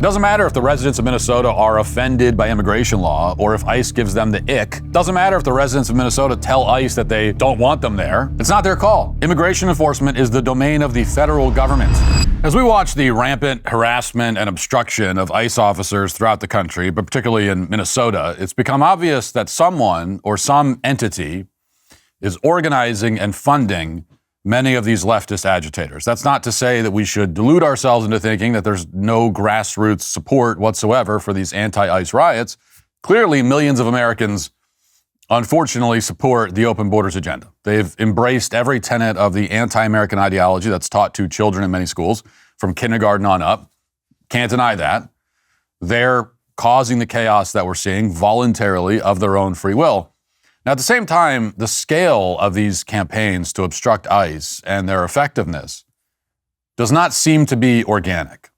Doesn't matter if the residents of Minnesota are offended by immigration law or if ICE gives them the ick. Doesn't matter if the residents of Minnesota tell ICE that they don't want them there. It's not their call. Immigration enforcement is the domain of the federal government. As we watch the rampant harassment and obstruction of ICE officers throughout the country, but particularly in Minnesota, it's become obvious that someone or some entity is organizing and funding many of these leftist agitators. That's not to say that we should delude ourselves into thinking that there's no grassroots support whatsoever for these anti-ICE riots. Clearly, millions of Americans, unfortunately, support the open borders agenda. They've embraced every tenet of the anti-American ideology that's taught to children in many schools, from kindergarten on up. Can't deny that. They're causing the chaos that we're seeing voluntarily of their own free will. Now, at the same time, the scale of these campaigns to obstruct ICE and their effectiveness does not seem to be organic.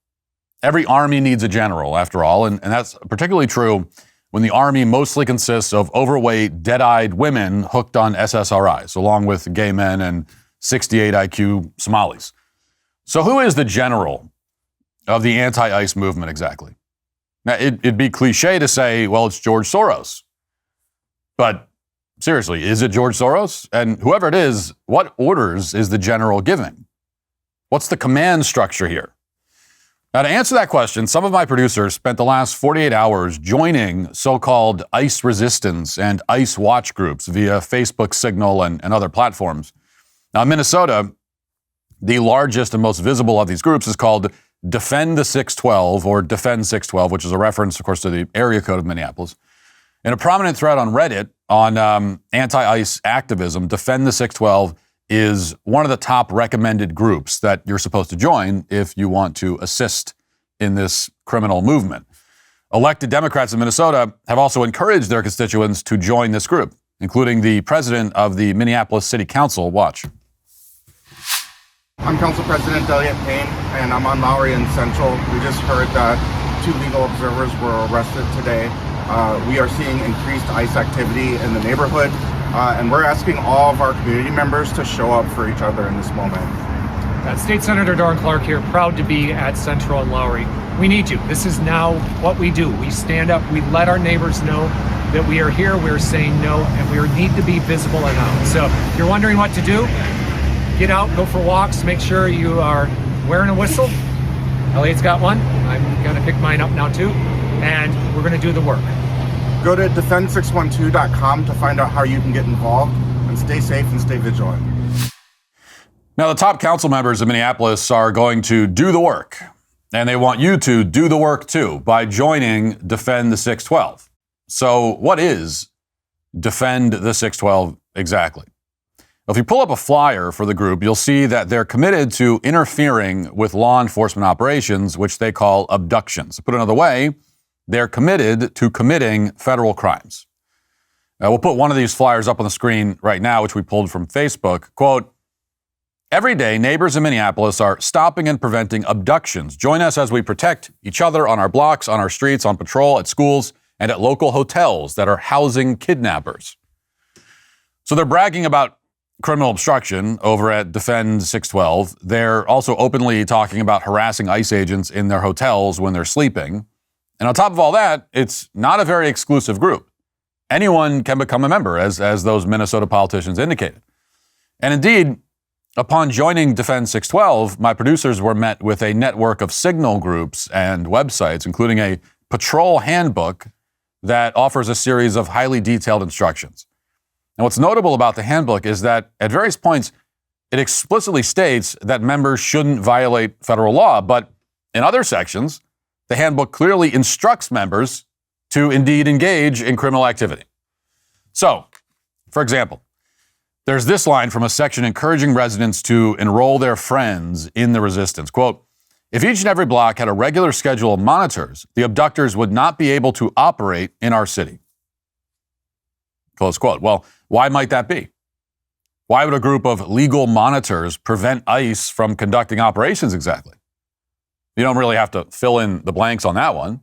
Every army needs a general, after all, and that's particularly true when the army mostly consists of overweight, dead-eyed women hooked on SSRIs, along with gay men and 68 IQ Somalis. So who is the general of the anti-ICE movement exactly? Now, it'd be cliche to say, well, it's George Soros. But seriously, is it George Soros? And whoever it is, what orders is the general giving? What's the command structure here? Now, to answer that question, some of my producers spent the last 48 hours joining so-called ICE resistance and ICE watch groups via Facebook, Signal, and other platforms. Now, in Minnesota, the largest and most visible of these groups is called Defend the 612, or Defend 612, which is a reference, of course, to the area code of Minneapolis. In a prominent thread on Reddit on anti-ICE activism, Defend the 612 is one of the top recommended groups that you're supposed to join if you want to assist in this criminal movement. Elected Democrats in Minnesota have also encouraged their constituents to join this group, including the president of the Minneapolis City Council. Watch. I'm Council President Elliott Payne, and I'm on Lowry and Central. We just heard that 2 legal observers were arrested today. We are seeing increased ICE activity in the neighborhood, and we're asking all of our community members to show up for each other in this moment. State Senator Doran Clark here, proud to be at Central and Lowry. We need you. This is now what we do. We stand up, we let our neighbors know that we are here, we're saying no, and we need to be visible and out. So if you're wondering what to do, get out, go for walks, make sure you are wearing a whistle. Elliott's got one. I'm going to pick mine up now too, and we're going to do the work. Go to defend612.com to find out how you can get involved, and stay safe and stay vigilant. Now, the top council members of Minneapolis are going to do the work, and they want you to do the work too by joining Defend the 612. So what is Defend the 612 exactly? If you pull up a flyer for the group, you'll see that they're committed to interfering with law enforcement operations, which they call abductions. To put it another way, they're committed to committing federal crimes. Now, we'll put one of these flyers up on the screen right now, which we pulled from Facebook. Quote, "Every day, neighbors in Minneapolis are stopping and preventing abductions. Join us as we protect each other on our blocks, on our streets, on patrol, at schools, and at local hotels that are housing kidnappers." So they're bragging about criminal obstruction over at Defend 612. They're also openly talking about harassing ICE agents in their hotels when they're sleeping. And on top of all that, it's not a very exclusive group. Anyone can become a member, as those Minnesota politicians indicated. And indeed, upon joining Defend 612, my producers were met with a network of signal groups and websites, including a patrol handbook that offers a series of highly detailed instructions. And what's notable about the handbook is that at various points, it explicitly states that members shouldn't violate federal law, but in other sections, the handbook clearly instructs members to indeed engage in criminal activity. So, for example, there's this line from a section encouraging residents to enroll their friends in the resistance. Quote, "If each and every block had a regular schedule of monitors, the abductors would not be able to operate in our city." Close quote. Well, why might that be? Why would a group of legal monitors prevent ICE from conducting operations exactly? You don't really have to fill in the blanks on that one.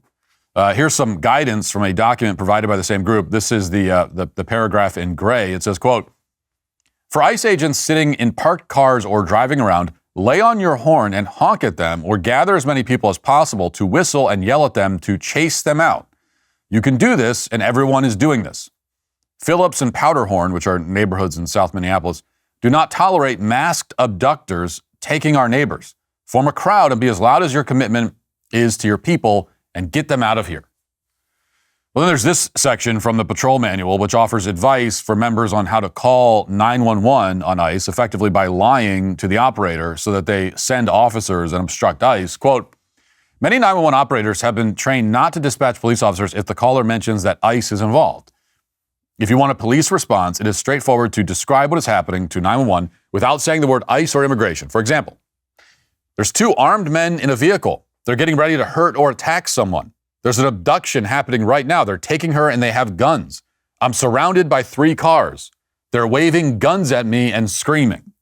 Here's some guidance from a document provided by the same group. This is the paragraph in gray. It says, quote, "For ICE agents sitting in parked cars or driving around, lay on your horn and honk at them, or gather as many people as possible to whistle and yell at them to chase them out. You can do this, and everyone is doing this. Phillips and Powderhorn, which are neighborhoods in South Minneapolis, do not tolerate masked abductors taking our neighbors. Form a crowd and be as loud as your commitment is to your people and get them out of here. Well, then there's this section from the patrol manual, which offers advice for members on how to call 911 on ICE, effectively by lying to the operator so that they send officers and obstruct ICE. Quote, many 911 operators have been trained not to dispatch police officers if the caller mentions that ICE is involved. If you want a police response, it is straightforward to describe what is happening to 911 without saying the word ICE or immigration. For example, there's two armed men in a vehicle. They're getting ready to hurt or attack someone. There's an abduction happening right now. They're taking her and they have guns. I'm surrounded by 3 cars. They're waving guns at me and screaming.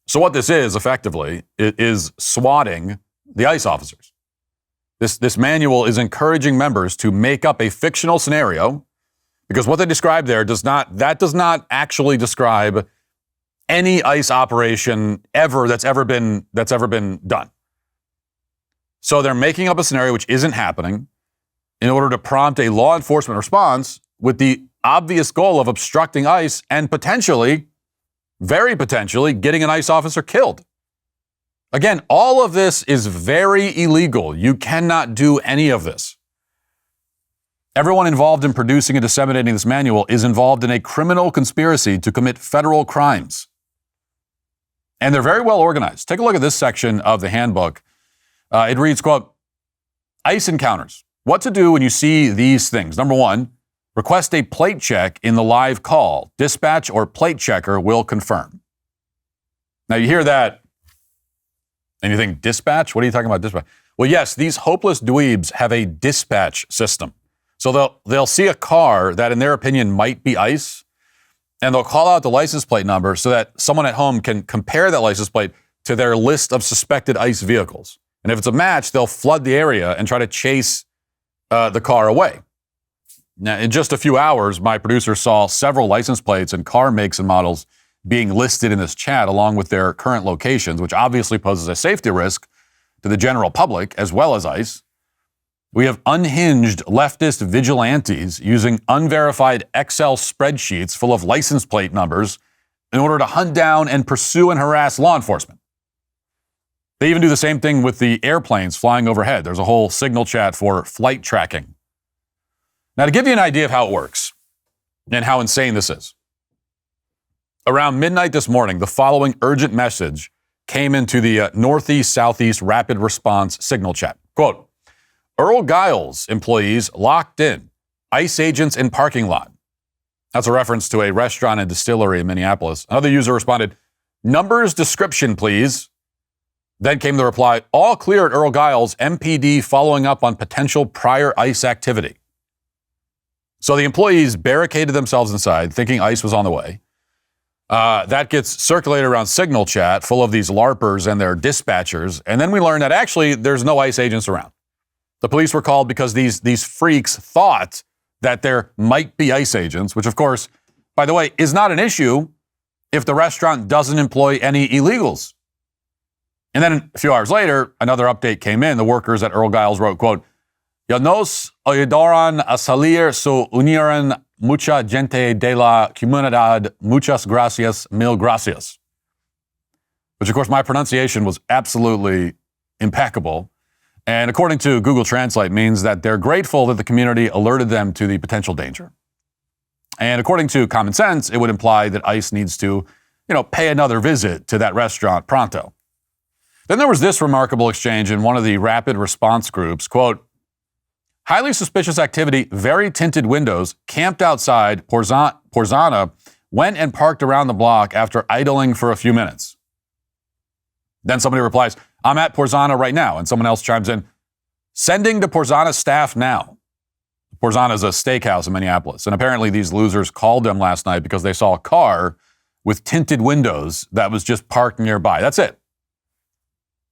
So what this is, effectively, is swatting the ICE officers. This manual is encouraging members to make up a fictional scenario, because what they describe there does not actually describe any ICE operation ever that's ever been done. So they're making up a scenario which isn't happening in order to prompt a law enforcement response with the obvious goal of obstructing ICE and potentially, very potentially, getting an ICE officer killed. Again, all of this is very illegal. You cannot do any of this. Everyone involved in producing and disseminating this manual is involved in a criminal conspiracy to commit federal crimes. And they're very well organized. Take a look at this section of the handbook. It reads, quote, ICE encounters. What to do when you see these things. Number 1, request a plate check in the live call. Dispatch or plate checker will confirm. Now you hear that and you think, dispatch? What are you talking about, dispatch? Well, yes, these hopeless dweebs have a dispatch system. So they'll see a car that in their opinion might be ICE, and they'll call out the license plate number so that someone at home can compare that license plate to their list of suspected ICE vehicles. And if it's a match, they'll flood the area and try to chase the car away. Now, in just a few hours, my producer saw several license plates and car makes and models being listed in this chat along with their current locations, which obviously poses a safety risk to the general public as well as ICE. We have unhinged leftist vigilantes using unverified Excel spreadsheets full of license plate numbers in order to hunt down and pursue and harass law enforcement. They even do the same thing with the airplanes flying overhead. There's a whole signal chat for flight tracking. Now, to give you an idea of how it works and how insane this is, around midnight this morning, the following urgent message came into the Northeast-Southeast Rapid Response signal chat. Quote, Earl Giles employees locked in. ICE agents in parking lot. That's a reference to a restaurant and distillery in Minneapolis. Another user responded, numbers description, please. Then came the reply, all clear at Earl Giles, MPD following up on potential prior ICE activity. So the employees barricaded themselves inside, thinking ICE was on the way. That gets circulated around Signal Chat, full of these LARPers and their dispatchers. And then we learned that actually there's no ICE agents around. The police were called because these freaks thought that there might be ICE agents, which of course, by the way, is not an issue if the restaurant doesn't employ any illegals. And then a few hours later, another update came in. The workers at Earl Giles wrote, quote, Ya nos ayudaron a salir, so unieron mucha gente de la comunidad. Muchas gracias, mil gracias. Which, of course, my pronunciation was absolutely impeccable. And according to Google Translate, means that they're grateful that the community alerted them to the potential danger. And according to common sense, it would imply that ICE needs to, pay another visit to that restaurant pronto. Then there was this remarkable exchange in one of the rapid response groups, quote, highly suspicious activity, very tinted windows, camped outside Porzana, went and parked around the block after idling for a few minutes. Then somebody replies, I'm at Porzana right now. And someone else chimes in, sending to Porzana staff now. Porzana is a steakhouse in Minneapolis. And apparently these losers called them last night because they saw a car with tinted windows that was just parked nearby. That's it.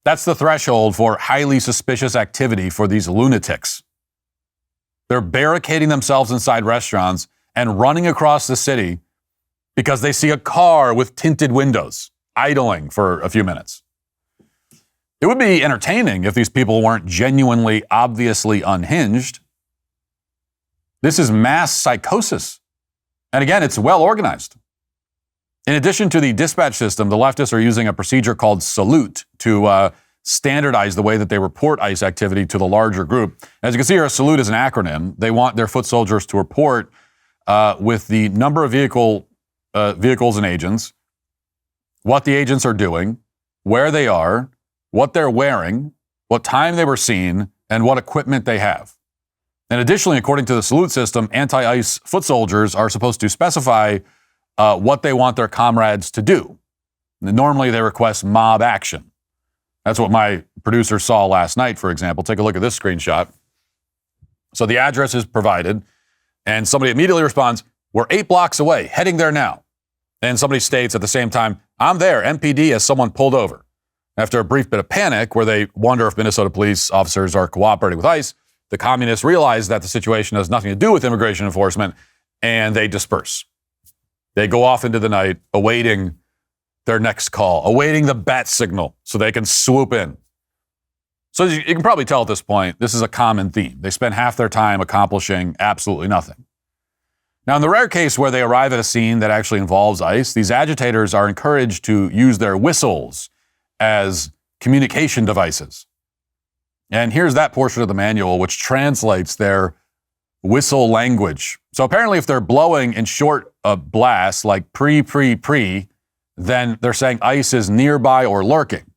That's the threshold for highly suspicious activity for these lunatics. They're barricading themselves inside restaurants and running across the city because they see a car with tinted windows. idling for a few minutes. It would be entertaining if these people weren't genuinely, obviously unhinged. This is mass psychosis. And again, it's well organized. In addition to the dispatch system, the leftists are using a procedure called salute to standardize the way that they report ICE activity to the larger group. As you can see here, a salute is an acronym. They want their foot soldiers to report with the number of vehicles and agents, what the agents are doing, where they are, what they're wearing, what time they were seen, and what equipment they have. And additionally, according to the salute system, anti-ICE foot soldiers are supposed to specify what they want their comrades to do. And normally, they request mob action. That's what my producer saw last night, for example. Take a look at this screenshot. So the address is provided, and somebody immediately responds, "We're 8 blocks away, heading there now." And somebody states at the same time, "I'm there, MPD," as someone pulled over. After a brief bit of panic, where they wonder if Minnesota police officers are cooperating with ICE, the communists realize that the situation has nothing to do with immigration enforcement, and they disperse. They go off into the night, awaiting their next call, awaiting the bat signal so they can swoop in. So as you can probably tell at this point, this is a common theme. They spend half their time accomplishing absolutely nothing. Now, in the rare case where they arrive at a scene that actually involves ICE, these agitators are encouraged to use their whistles as communication devices. And here's that portion of the manual which translates their whistle language. So apparently if they're blowing in short blasts like pre, then they're saying ICE is nearby or lurking.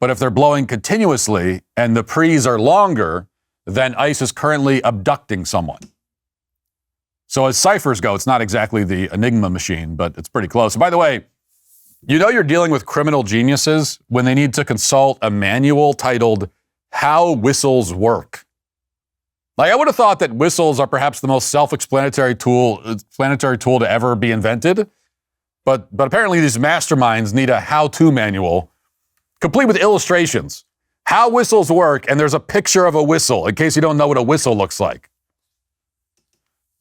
But if they're blowing continuously and the pre's are longer, then ICE is currently abducting someone. So as ciphers go, it's not exactly the Enigma machine, but it's pretty close. And by the way, you know you're dealing with criminal geniuses when they need to consult a manual titled How Whistles Work. Like, I would have thought that whistles are perhaps the most self-explanatory tool to ever be invented. But apparently these masterminds need a how-to manual, complete with illustrations. How whistles work, and there's a picture of a whistle, in case you don't know what a whistle looks like.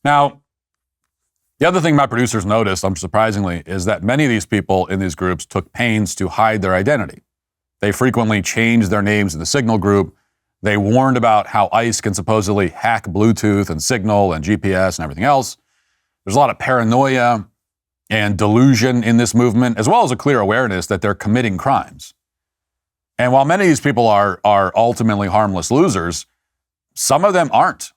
Now, the other thing my producers noticed, unsurprisingly, is that many of these people in these groups took pains to hide their identity. They frequently changed their names in the Signal group. They warned about how ICE can supposedly hack Bluetooth and Signal and GPS and everything else. There's a lot of paranoia and delusion in this movement, as well as a clear awareness that they're committing crimes. And while many of these people are ultimately harmless losers, some of them aren't.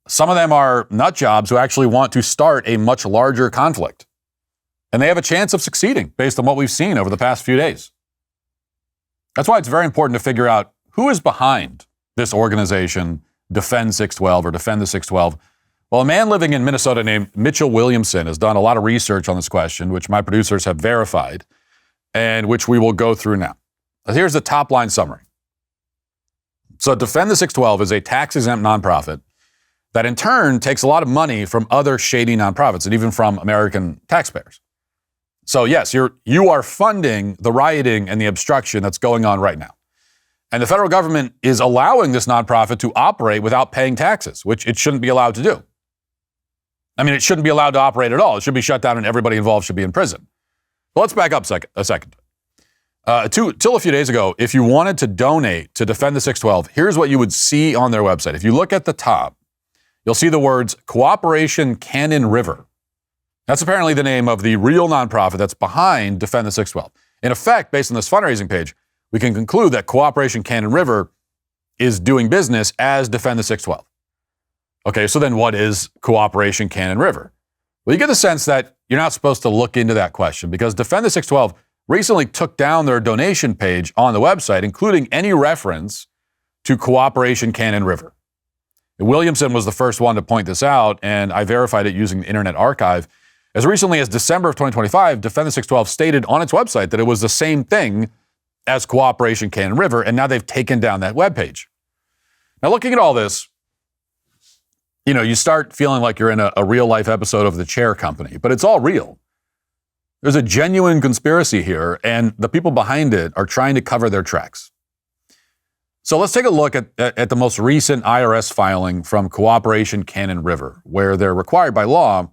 Some of them are nut jobs who actually want to start a much larger conflict. And they have a chance of succeeding based on what we've seen over the past few days. That's why it's very important to figure out who is behind this organization, Defend 612 or Defend the 612. Well, a man living in Minnesota named Mitchell Williamson has done a lot of research on this question, which my producers have verified, and which we will go through now. Here's the top line summary. So Defend the 612 is a tax-exempt nonprofit that in turn takes a lot of money from other shady nonprofits and even from American taxpayers. So yes, you are funding the rioting and the obstruction that's going on right now. And the federal government is allowing this nonprofit to operate without paying taxes, which it shouldn't be allowed to do. I mean, it shouldn't be allowed to operate at all. It should be shut down and everybody involved should be in prison. But let's back up a second. Till a few days ago, if you wanted to donate to Defend the 612, here's what you would see on their website. If you look at the top, you'll see the words Cooperation Cannon River. That's apparently the name of the real nonprofit that's behind Defend the 612. In effect, based on this fundraising page, we can conclude that Cooperation Cannon River is doing business as Defend the 612. Okay, so then what is Cooperation Cannon River? Well, you get the sense that you're not supposed to look into that question because Defend the 612 recently took down their donation page on the website, including any reference to Cooperation Cannon River. Williamson was the first one to point this out, and I verified it using the Internet Archive. As recently as December of 2025, Defend the 612 stated on its website that it was the same thing as Cooperation Cannon River, and now they've taken down that webpage. Now, looking at all this, you start feeling like you're in a real-life episode of The Chair Company, but it's all real. There's a genuine conspiracy here, and the people behind it are trying to cover their tracks. So let's take a look at the most recent IRS filing from Cooperation Cannon River, where they're required by law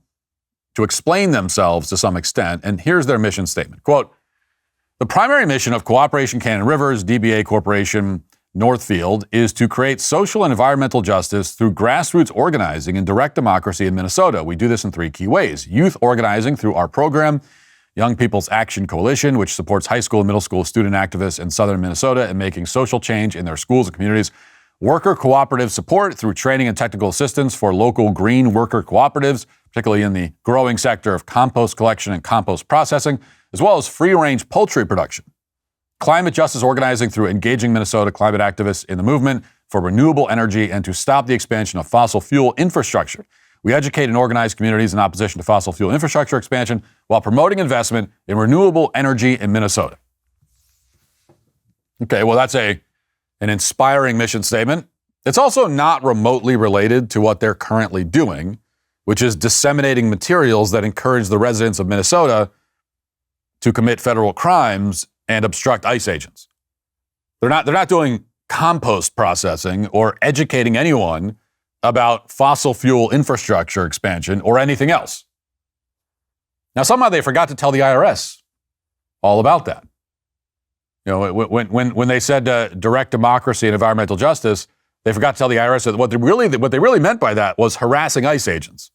to explain themselves to some extent, and here's their mission statement. Quote, The primary mission of Cooperation Canyon Rivers, DBA Corporation Northfield, is to create social and environmental justice through grassroots organizing and direct democracy in Minnesota. We do this in three key ways: youth organizing through our program, Young People's Action Coalition, which supports high school and middle school student activists in southern Minnesota and making social change in their schools and communities; worker cooperative support through training and technical assistance for local green worker cooperatives, particularly in the growing sector of compost collection and compost processing, as well as free-range poultry production; climate justice organizing through engaging Minnesota climate activists in the movement for renewable energy and to stop the expansion of fossil fuel infrastructure. We educate and organize communities in opposition to fossil fuel infrastructure expansion while promoting investment in renewable energy in Minnesota. Okay, well, that's an inspiring mission statement. It's also not remotely related to what they're currently doing, which is disseminating materials that encourage the residents of Minnesota to commit federal crimes and obstruct ICE agents. They're not doing compost processing or educating anyone about fossil fuel infrastructure expansion or anything else. Now, somehow they forgot to tell the IRS all about that. You know, when they said direct democracy and environmental justice, they forgot to tell the IRS that what they really meant by that was harassing ICE agents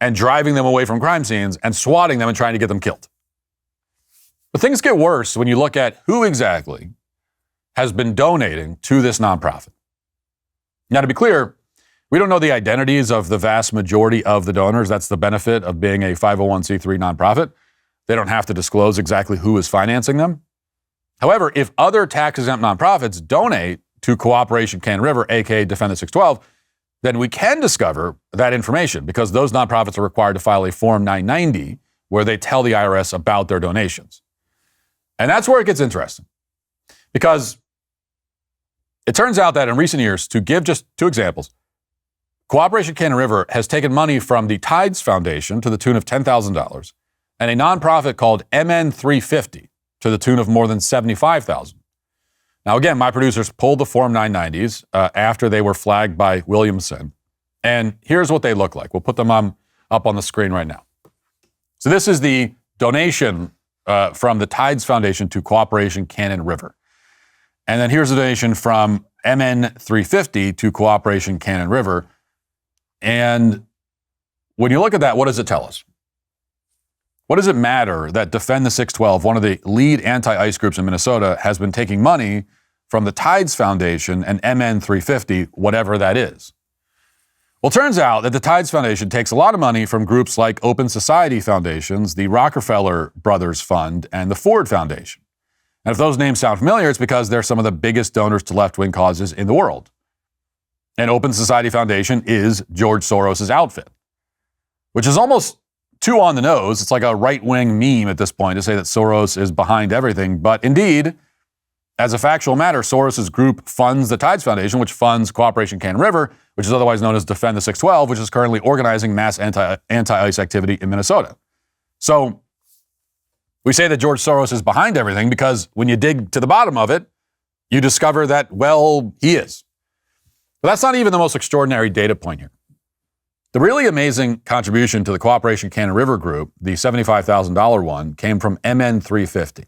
and driving them away from crime scenes and swatting them and trying to get them killed. But things get worse when you look at who exactly has been donating to this nonprofit. Now, to be clear, we don't know the identities of the vast majority of the donors. That's the benefit of being a 501c3 nonprofit. They don't have to disclose exactly who is financing them. However, if other tax-exempt nonprofits donate to Cooperation Canyon River, aka Defend the 612, then we can discover that information because those nonprofits are required to file a Form 990 where they tell the IRS about their donations. And that's where it gets interesting, because it turns out that in recent years, to give just two examples, Cooperation Canyon River has taken money from the Tides Foundation to the tune of $10,000 and a nonprofit called MN350 to the tune of more than $75,000. Now, again, my producers pulled the Form 990s after they were flagged by Williamson. And here's what they look like. We'll put them up on the screen right now. So this is the donation from the Tides Foundation to Cooperation Canyon River. And then here's a donation from MN350 to Cooperation Canyon River. And when you look at that, what does it tell us? What does it matter that Defend the 612, one of the lead anti-ICE groups in Minnesota, has been taking money from the Tides Foundation and MN350, whatever that is? Well, it turns out that the Tides Foundation takes a lot of money from groups like Open Society Foundations, the Rockefeller Brothers Fund, and the Ford Foundation. And if those names sound familiar, it's because they're some of the biggest donors to left-wing causes in the world. And Open Society Foundation is George Soros' outfit, which is almost too on the nose. It's like a right-wing meme at this point to say that Soros is behind everything. But indeed, as a factual matter, Soros' group funds the Tides Foundation, which funds Cooperation Canyon River, which is otherwise known as Defend the 612, which is currently organizing mass anti-ICE activity in Minnesota. So we say that George Soros is behind everything because when you dig to the bottom of it, you discover that, well, he is. But that's not even the most extraordinary data point here. The really amazing contribution to the Cooperation Canyon River group, the $75,000 one, came from MN350.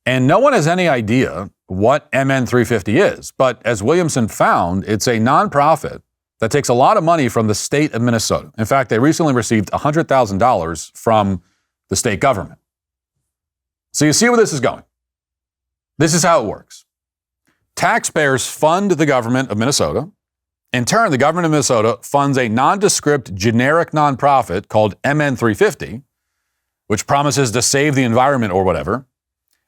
And no one has any idea what MN350 is, but as Williamson found, it's a nonprofit that takes a lot of money from the state of Minnesota. In fact, they recently received $100,000 from the state government. So you see where this is going. This is how it works. Taxpayers fund the government of Minnesota. In turn, the government of Minnesota funds a nondescript generic nonprofit called MN350, which promises to save the environment or whatever.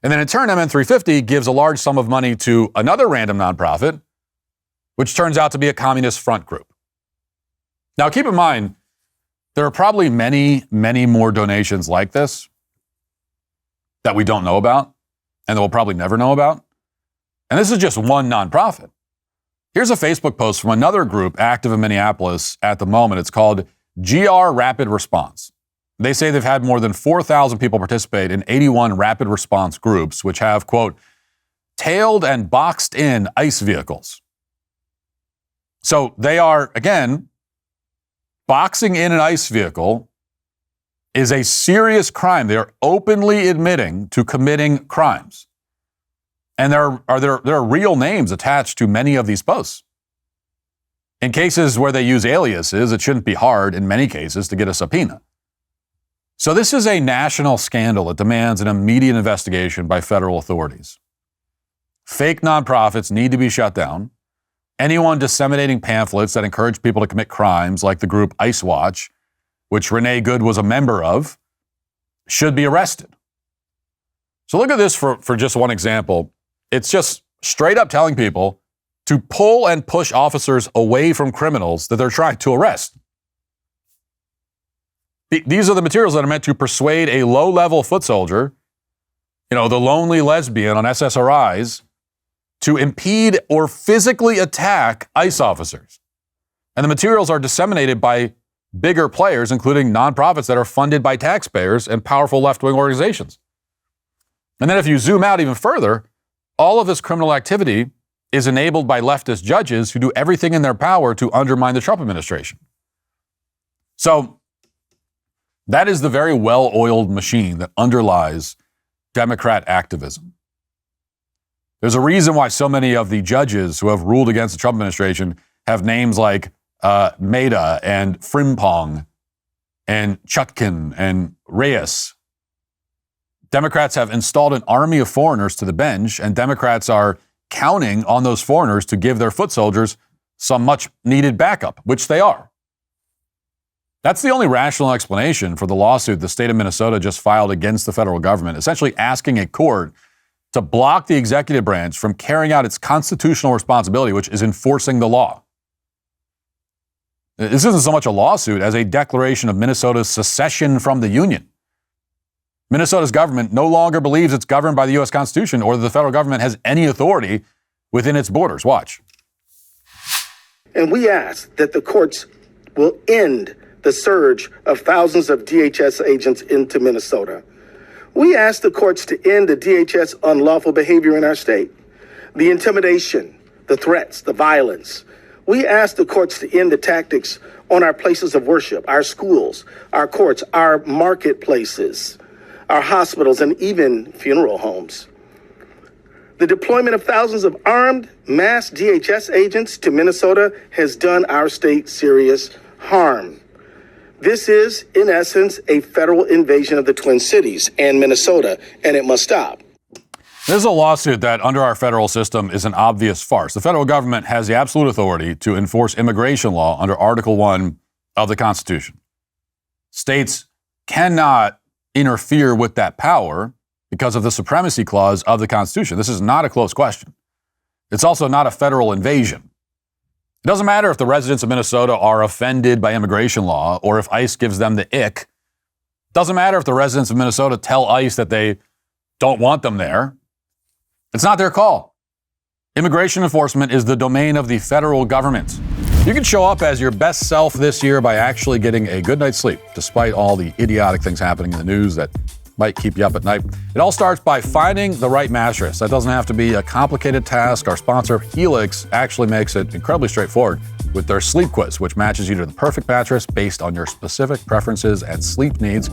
And then in turn, MN350 gives a large sum of money to another random nonprofit, which turns out to be a communist front group. Now, keep in mind, there are probably many, many more donations like this that we don't know about and that we'll probably never know about. And this is just one nonprofit. Here's a Facebook post from another group active in Minneapolis at the moment. It's called GR Rapid Response. They say they've had more than 4,000 people participate in 81 rapid response groups, which have, quote, tailed and boxed in ICE vehicles. So they are, again, boxing in an ICE vehicle is a serious crime. They are openly admitting to committing crimes. And there are real names attached to many of these posts. In cases where they use aliases, it shouldn't be hard in many cases to get a subpoena. So this is a national scandal that demands an immediate investigation by federal authorities. Fake nonprofits need to be shut down. Anyone disseminating pamphlets that encourage people to commit crimes, like the group Ice Watch, which Renee Good was a member of, should be arrested. So look at this for just one example. It's just straight up telling people to pull and push officers away from criminals that they're trying to arrest. These are the materials that are meant to persuade a low-level foot soldier, the lonely lesbian on SSRIs, to impede or physically attack ICE officers. And the materials are disseminated by bigger players, including nonprofits that are funded by taxpayers and powerful left-wing organizations. And then if you zoom out even further, all of this criminal activity is enabled by leftist judges who do everything in their power to undermine the Trump administration. So that is the very well-oiled machine that underlies Democrat activism. There's a reason why so many of the judges who have ruled against the Trump administration have names like Maida and Frimpong and Chutkin and Reyes. Democrats have installed an army of foreigners to the bench, and Democrats are counting on those foreigners to give their foot soldiers some much-needed backup, which they are. That's the only rational explanation for the lawsuit the state of Minnesota just filed against the federal government, essentially asking a court to block the executive branch from carrying out its constitutional responsibility, which is enforcing the law. This isn't so much a lawsuit as a declaration of Minnesota's secession from the Union. Minnesota's government no longer believes it's governed by the U.S. Constitution or that the federal government has any authority within its borders. Watch. And we ask that the courts will end the surge of thousands of DHS agents into Minnesota. We ask the courts to end the DHS unlawful behavior in our state, the intimidation, the threats, the violence. We ask the courts to end the tactics on our places of worship, our schools, our courts, our marketplaces, our hospitals, and even funeral homes. The deployment of thousands of armed, mass DHS agents to Minnesota has done our state serious harm. This is, in essence, a federal invasion of the Twin Cities and Minnesota, and it must stop. This is a lawsuit that, under our federal system, is an obvious farce. The federal government has the absolute authority to enforce immigration law under Article 1 of the Constitution. States cannot interfere with that power because of the supremacy clause of the Constitution. This is not a close question. It's also not a federal invasion. It doesn't matter if the residents of Minnesota are offended by immigration law or if ICE gives them the ick. It doesn't matter if the residents of Minnesota tell ICE that they don't want them there. It's not their call. Immigration enforcement is the domain of the federal government. You can show up as your best self this year by actually getting a good night's sleep, despite all the idiotic things happening in the news that might keep you up at night. It all starts by finding the right mattress. That doesn't have to be a complicated task. Our sponsor, Helix, actually makes it incredibly straightforward with their sleep quiz, which matches you to the perfect mattress based on your specific preferences and sleep needs.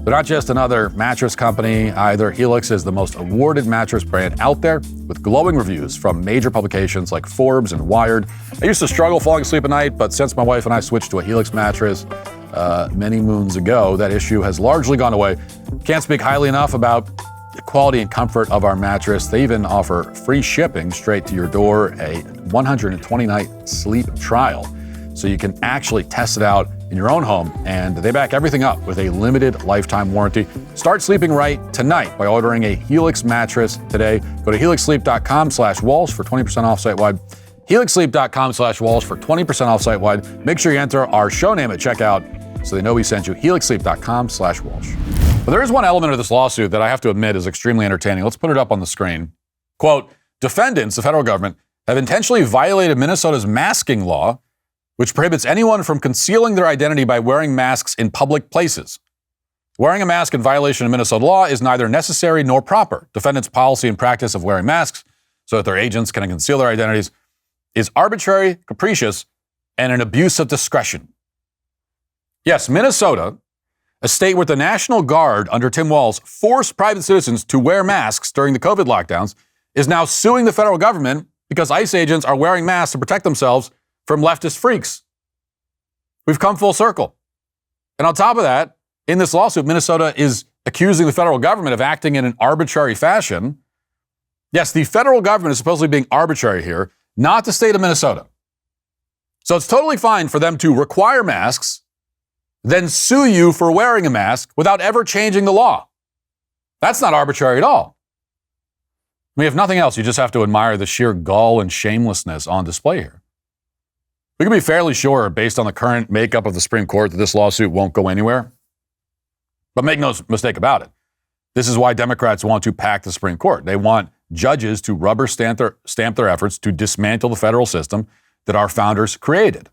They're not just another mattress company either. Helix is the most awarded mattress brand out there with glowing reviews from major publications like Forbes and Wired. I used to struggle falling asleep at night, but since my wife and I switched to a Helix mattress many moons ago, that issue has largely gone away. Can't speak highly enough about the quality and comfort of our mattress. They even offer free shipping straight to your door, a 120-night sleep trial, so you can actually test it out in your own home, and they back everything up with a limited lifetime warranty. Start sleeping right tonight by ordering a Helix mattress today. Go to helixsleep.com/Walsh for 20% off site-wide. helixsleep.com/Walsh for 20% off site-wide. Make sure you enter our show name at checkout so they know we sent you. helixsleep.com/Walsh. But there is one element of this lawsuit that I have to admit is extremely entertaining. Let's put it up on the screen. Quote, defendants, the federal government, have intentionally violated Minnesota's masking law, which prohibits anyone from concealing their identity by wearing masks in public places. Wearing a mask in violation of Minnesota law is neither necessary nor proper. Defendants' policy and practice of wearing masks so that their agents can conceal their identities is arbitrary, capricious, and an abuse of discretion. Yes, Minnesota A state where the National Guard under Tim Walsh forced private citizens to wear masks during the COVID lockdowns is now suing the federal government because ICE agents are wearing masks to protect themselves from leftist freaks. We've come full circle. And on top of that, in this lawsuit, Minnesota is accusing the federal government of acting in an arbitrary fashion. Yes, the federal government is supposedly being arbitrary here, not the state of Minnesota. So it's totally fine for them to require masks, then sue you for wearing a mask without ever changing the law. That's not arbitrary at all. I mean, if nothing else, you just have to admire the sheer gall and shamelessness on display here. We can be fairly sure, based on the current makeup of the Supreme Court, that this lawsuit won't go anywhere. But make no mistake about it. This is why Democrats want to pack the Supreme Court. They want judges to rubber stamp their efforts to dismantle the federal system that our founders created.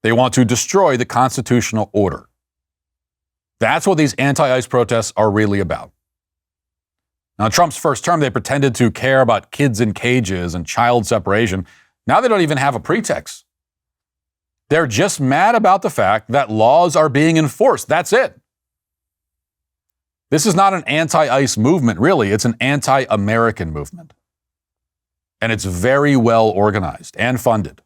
They want to destroy the constitutional order. That's what these anti-ICE protests are really about. Now, in Trump's first term, they pretended to care about kids in cages and child separation. Now they don't even have a pretext. They're just mad about the fact that laws are being enforced. That's it. This is not an anti-ICE movement, really. It's an anti-American movement. And it's very well organized and funded.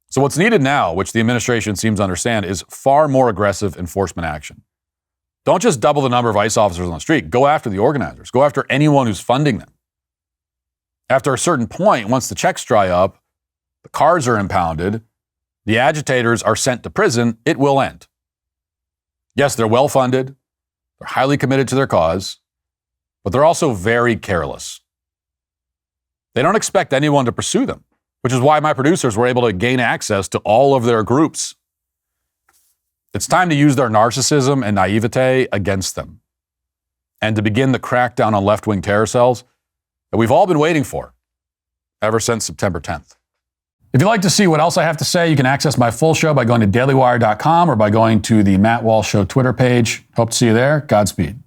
So what's needed now, which the administration seems to understand, is far more aggressive enforcement action. Don't just double the number of ICE officers on the street. Go after the organizers. Go after anyone who's funding them. After a certain point, once the checks dry up, the cars are impounded, the agitators are sent to prison, it will end. Yes, they're well funded. They're highly committed to their cause, but they're also very careless. They don't expect anyone to pursue them, which is why my producers were able to gain access to all of their groups. It's time to use their narcissism and naivete against them and to begin the crackdown on left-wing terror cells that we've all been waiting for ever since September 10th. If you'd like to see what else I have to say, you can access my full show by going to dailywire.com or by going to the Matt Walsh Show Twitter page. Hope to see you there. Godspeed.